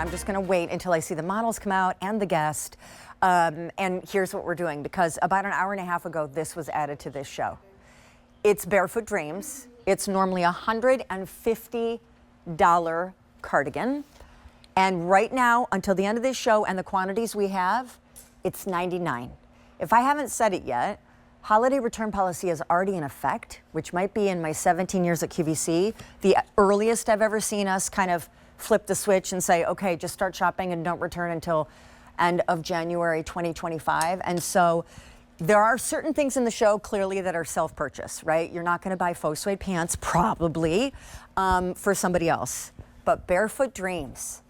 I'm just going to wait until I see the models come out and the guest. And here's what we're doing, because about an hour and a half ago, this was added to this show. It's Barefoot Dreams. It's normally a $150 cardigan. And right now, until the end of this show and the quantities we have, it's $99. If I haven't said it yet, holiday return policy is already in effect, which might be, in my 17 years at QVC, the earliest I've ever seen us kind of flip the switch and say, okay, just start shopping and don't return until end of January 2025. And so there are certain things in the show clearly that are self-purchase, right? You're not going to buy faux suede pants, probably, for somebody else. But Barefoot Dreams,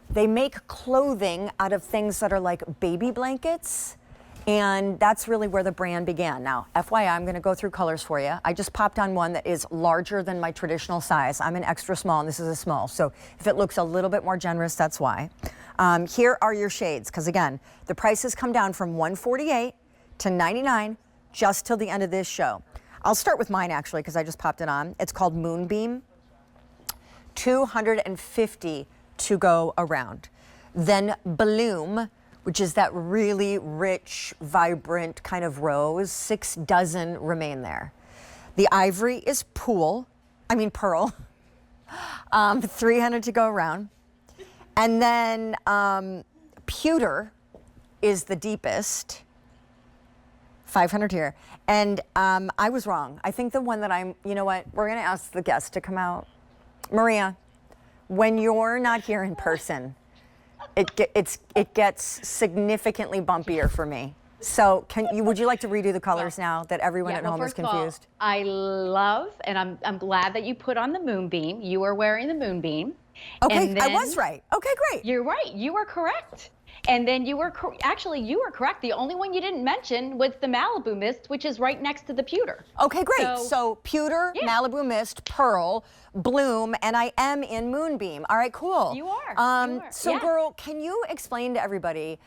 they make clothing out of things that are like baby blankets. And that's really where the brand began. Now, FYI, I'm going to go through colors for you. I just popped on one that is larger than my traditional size. I'm an extra small, and this is a small. So if it looks a little bit more generous, that's why. Here are your shades, because again, the prices come down from $148 to $99 just till the end of this show. I'll start with mine, actually, because I just popped it on. It's called Moonbeam. $250 to go around. Then Bloom, which is that really rich, vibrant kind of rose. 6 dozen remain there. The Ivory is Pearl. $300 to go around. And then Pewter is the deepest. $500 here. And I was wrong. I think the one that you know what? We're gonna ask the guest to come out. Maria, when you're not here in person, it gets significantly bumpier for me. So would you like to redo the colors now that everyone at home is confused? I love, and I'm glad that you put on the Moonbeam. You are wearing the Moonbeam. Okay, I was right. Okay, great. You're right. You are correct. And then you were correct. The only one you didn't mention was the Malibu Mist, which is right next to the Pewter. Okay, great. So Pewter, yeah. Malibu Mist, Pearl, Bloom, and I am in Moonbeam. All right, cool. You are. So, yeah. Girl, can you explain to everybody,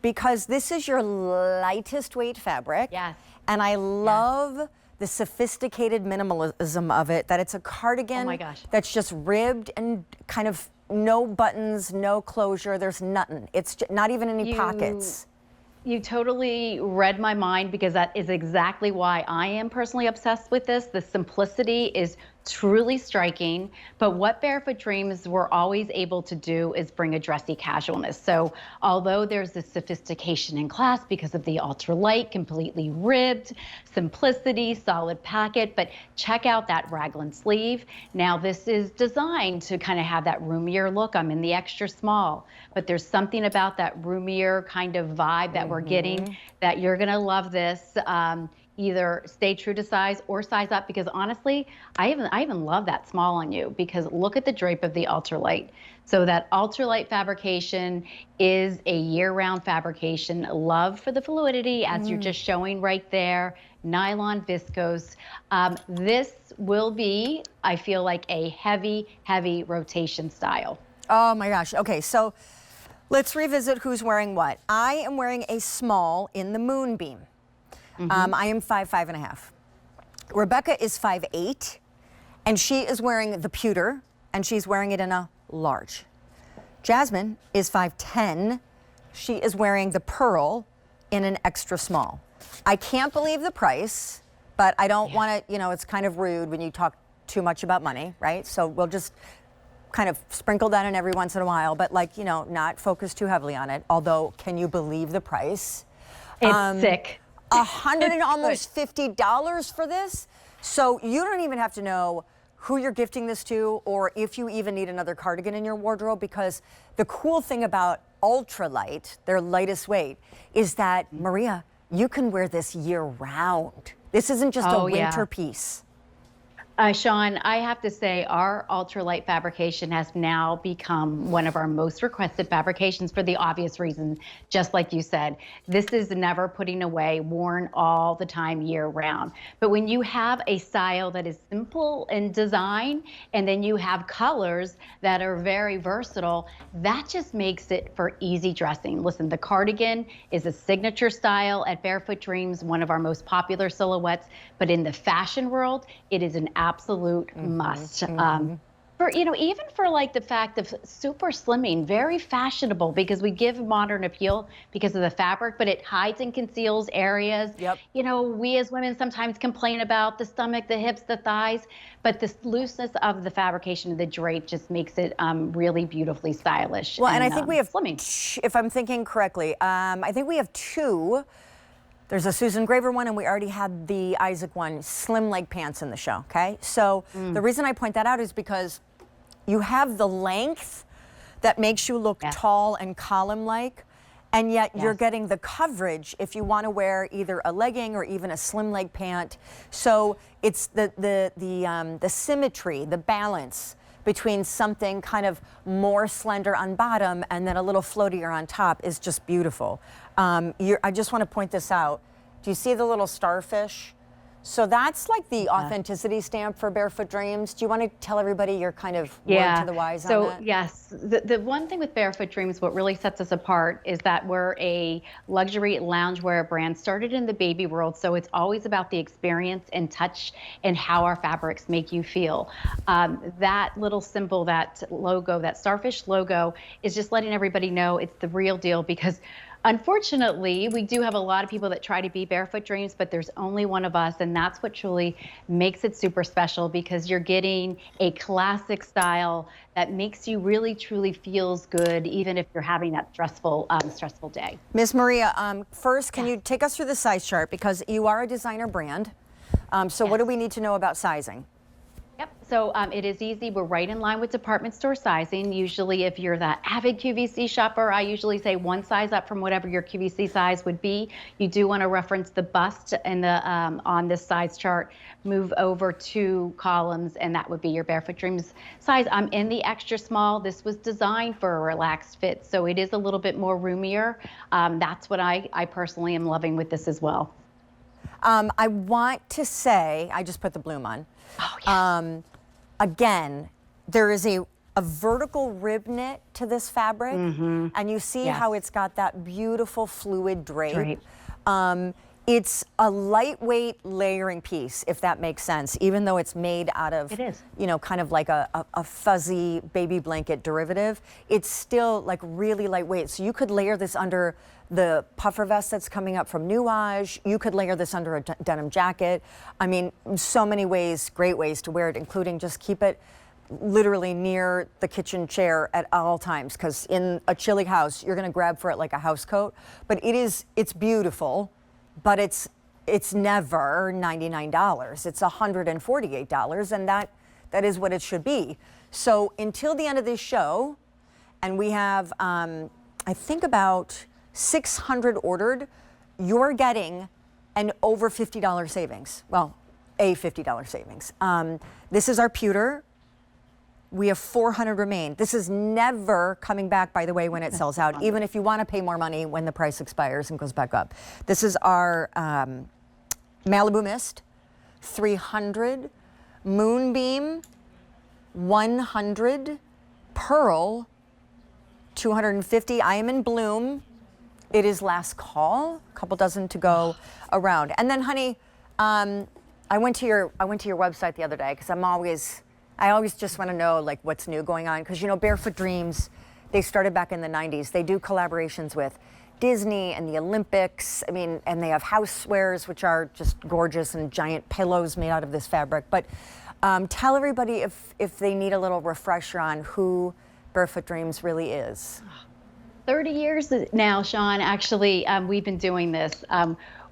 because this is your lightest weight fabric. Yes. And I love the sophisticated minimalism of it, that it's a cardigan. Oh my gosh. That's just ribbed and kind of no buttons, no closure, there's nothing. It's not even any pockets. You totally read my mind, because that is exactly why I am personally obsessed with this. The simplicity is truly striking, but what Barefoot Dreams were always able to do is bring a dressy casualness. So although there's this sophistication in class because of the Ultra Lite, completely ribbed, simplicity, solid packet, but check out that raglan sleeve. Now this is designed to kind of have that roomier look. I'm in the extra small, but there's something about that roomier kind of vibe that we're getting that you're gonna love this. Either stay true to size or size up, because honestly, I even love that small on you, because look at the drape of the ultralight. So that ultralight fabrication is a year-round fabrication. Love for the fluidity, as you're just showing right there. Nylon viscose. This will be, I feel like, a heavy, heavy rotation style. Oh my gosh. Okay, so let's revisit who's wearing what. I am wearing a small in the Moonbeam. I am 5'5.5". Rebecca is 5'8", and she is wearing the Pewter, and she's wearing it in a large. Jasmine is 5'10". She is wearing the Pearl in an extra small. I can't believe the price, but I don't want to, it's kind of rude when you talk too much about money, right? So we'll just kind of sprinkle that in every once in a while, but not focus too heavily on it. Although, can you believe the price? It's sick. $100 and almost $50 for this. So you don't even have to know who you're gifting this to, or if you even need another cardigan in your wardrobe, because the cool thing about Ultra Lite, their lightest weight, is that, Maria, you can wear this year round. This isn't just a winter piece. Sean, I have to say our ultralight fabrication has now become one of our most requested fabrications for the obvious reason, just like you said. This is never putting away, worn all the time year round. But when you have a style that is simple in design, and then you have colors that are very versatile, that just makes it for easy dressing. Listen, the cardigan is a signature style at Barefoot Dreams, one of our most popular silhouettes, but in the fashion world, it is an absolute must. For, even for like the fact of super slimming, very fashionable because we give modern appeal because of the fabric, but it hides and conceals areas. Yep. We as women sometimes complain about the stomach, the hips, the thighs, but the looseness of the fabrication of the drape just makes it really beautifully stylish. Well, and I think we have, slimming. if I'm thinking correctly, I think we have two. There's a Susan Graver one, and we already had the Isaac one, slim leg pants in the show, okay? So the reason I point that out is because you have the length that makes you look tall and column-like, and yet you're getting the coverage if you want to wear either a legging or even a slim leg pant. So it's the symmetry, the balance between something kind of more slender on bottom and then a little floatier on top is just beautiful. I just want to point this out. Do you see the little starfish? So that's like the authenticity stamp for Barefoot Dreams. Do you want to tell everybody your kind of word to the wise on that? So yes, the one thing with Barefoot Dreams, what really sets us apart is that we're a luxury loungewear brand started in the baby world. So it's always about the experience and touch and how our fabrics make you feel. That little symbol, that logo, that starfish logo is just letting everybody know it's the real deal because unfortunately, we do have a lot of people that try to be Barefoot Dreams, but there's only one of us, and that's what truly makes it super special because you're getting a classic style that makes you really, truly feels good, even if you're having that stressful day. Miss Maria, first, can you take us through the size chart because you are a designer brand. So what do we need to know about sizing? Yep, so it is easy. We're right in line with department store sizing. Usually if you're that avid QVC shopper, I usually say one size up from whatever your QVC size would be. You do want to reference the bust and the on this size chart, move over 2 columns, and that would be your Barefoot Dreams size. I'm in the extra small. This was designed for a relaxed fit, so it is a little bit more roomier. That's what I personally am loving with this as well. I want to say, I just put the bloom on. Oh, yes. Again, there is a vertical rib knit to this fabric, and you see how it's got that beautiful fluid drape. It's a lightweight layering piece, if that makes sense, even though it's made out of, kind of like a fuzzy baby blanket derivative. It's still like really lightweight. So you could layer this under the puffer vest that's coming up from Nuage. You could layer this under a denim jacket. I mean, so many ways, great ways to wear it, including just keep it literally near the kitchen chair at all times, because in a chilly house, you're gonna grab for it like a house coat. But it's beautiful, but it's never $99. It's $148, and that is what it should be. So until the end of this show, and we have, I think about 600 ordered, you're getting an over $50 savings. Well, a $50 savings. This is our pewter. We have 400 remain. This is never coming back, by the way, when it sells out, even if you want to pay more money when the price expires and goes back up. This is our Malibu Mist, 300, Moonbeam, 100, Pearl, 250. I am in bloom. It is last call, a couple dozen to go around. And then, honey, I went to your website the other day because I always just want to know like what's new going on, because Barefoot Dreams, they started back in the 90s. They do collaborations with Disney and the Olympics. I mean, and they have housewares which are just gorgeous and giant pillows made out of this fabric. But tell everybody if they need a little refresher on who Barefoot Dreams really is. 30 years now, Sean, actually, we've been doing this,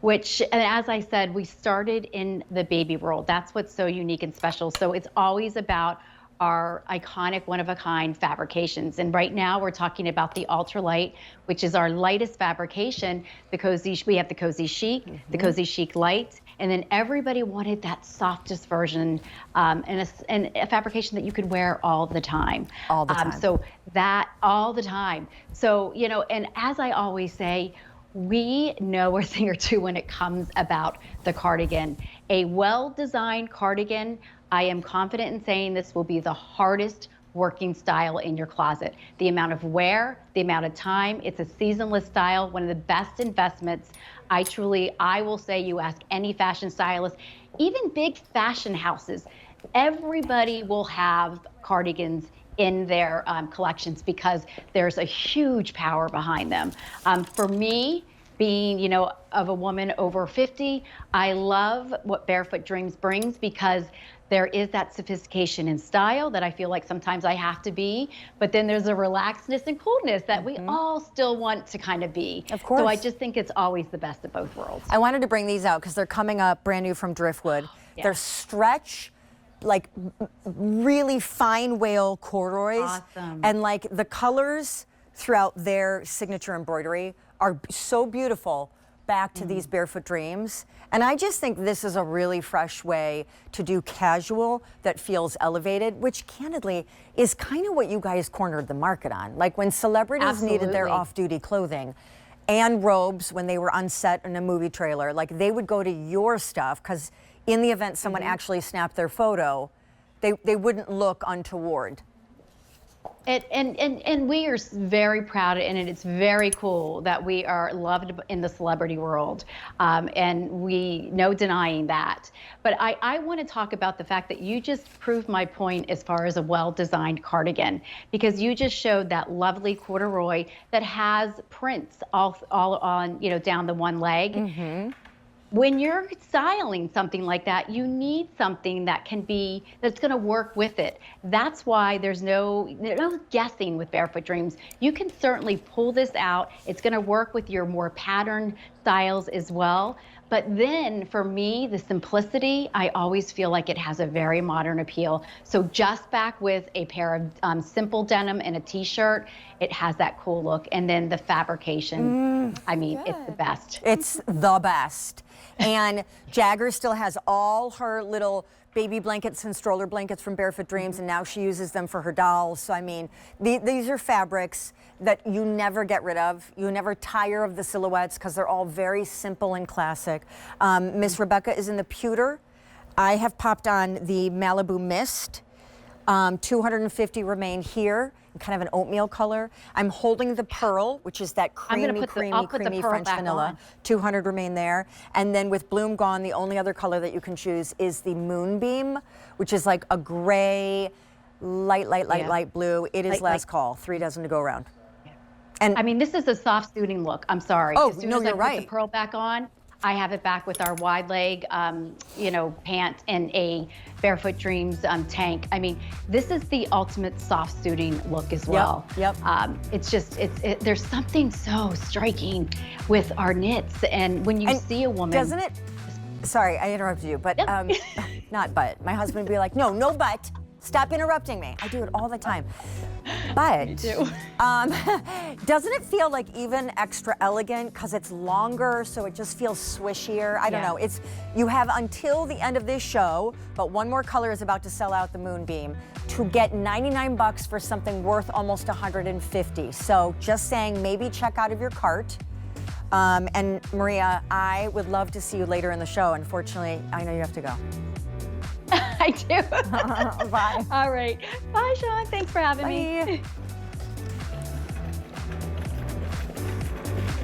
which, and as I said, we started in the baby world. That's what's so unique and special. So it's always about our iconic one-of-a-kind fabrications. And right now we're talking about the Ultra Lite, which is our lightest fabrication. We have the CozyChic, the CozyChic Lite, and then everybody wanted that softest version, and a fabrication that you could wear all the time. All the time. So that all the time. So, and as I always say, we know a thing or two when it comes about the cardigan. A well-designed cardigan, I am confident in saying this will be the hardest working style in your closet. The amount of wear, the amount of time, it's a seasonless style, one of the best investments. I will say, you ask any fashion stylist, even big fashion houses, everybody will have cardigans in their collections because there's a huge power behind them. For me, being, you know, of a woman over 50, I love what Barefoot Dreams brings because there is that sophistication in style that I feel like sometimes I have to be, but then there's a relaxedness and coolness that we all still want to kind of be. Of course. So I just think it's always the best of both worlds. I wanted to bring these out because they're coming up brand new from Driftwood. Yeah. They're stretch, like really fine whale corduroys. Awesome. And like the colors throughout their signature embroidery are so beautiful back to these Barefoot Dreams. And I just think this is a really fresh way to do casual that feels elevated, which candidly is kind of what you guys cornered the market on. Like when celebrities needed their off-duty clothing and robes when they were on set in a movie trailer, like they would go to your stuff because in the event someone actually snapped their photo, they wouldn't look untoward. And we are very proud, and it's very cool that we are loved in the celebrity world, and we no denying that. But I want to talk about the fact that you just proved my point as far as a well-designed cardigan, because you just showed that lovely corduroy that has prints all on, you know, down the one leg. When you're styling something like that, you need something that can be, that's going to work with it. That's why there's no guessing with Barefoot Dreams. You can certainly pull this out. It's going to work with your more patterned styles as well. But then for me, the simplicity, I always feel like it has a very modern appeal. So just back with a pair of simple denim and a t-shirt, it has that cool look. And then the fabrication, I mean, it's the best. It's the best. And Jagger still has all her little baby blankets and stroller blankets from Barefoot Dreams, and now she uses them for her dolls. So I mean, these are fabrics that you never get rid of. You never tire of the silhouettes because they're all very simple and classic. Miss Rebecca is in the pewter. I have popped on the Malibu Mist. 250 remain here, in kind of an oatmeal color. I'm holding the pearl, which is that creamy French vanilla. On. 200 remain there. And then with bloom gone, the only other color that you can choose is the Moonbeam, which is like a gray, light blue. It is last call. 3 dozen to go around. And I mean, this is a soft suiting look. I'm sorry. Oh, as soon no, as you're I right. put the pearl back on, I have it back with our wide leg, you know, pant and a Barefoot Dreams tank. I mean, this is the ultimate soft suiting look as well. Yep. It's just, there's something so striking with our knits. And when you see a woman. Doesn't it? Sorry, I interrupted you, but not but. My husband would be like, no but. Stop interrupting me. I do it all the time. But doesn't it feel like even extra elegant because it's longer, so it just feels swishier? I don't know. It's, you have until the end of this show, but one more color is about to sell out, the Moonbeam, to get 99 bucks for something worth almost 150. So just saying, maybe check out of your cart. And Maria, I would love to see you later in the show. Unfortunately, I know you have to go. I do. Bye. All right. Bye, Sean. Thanks for having me.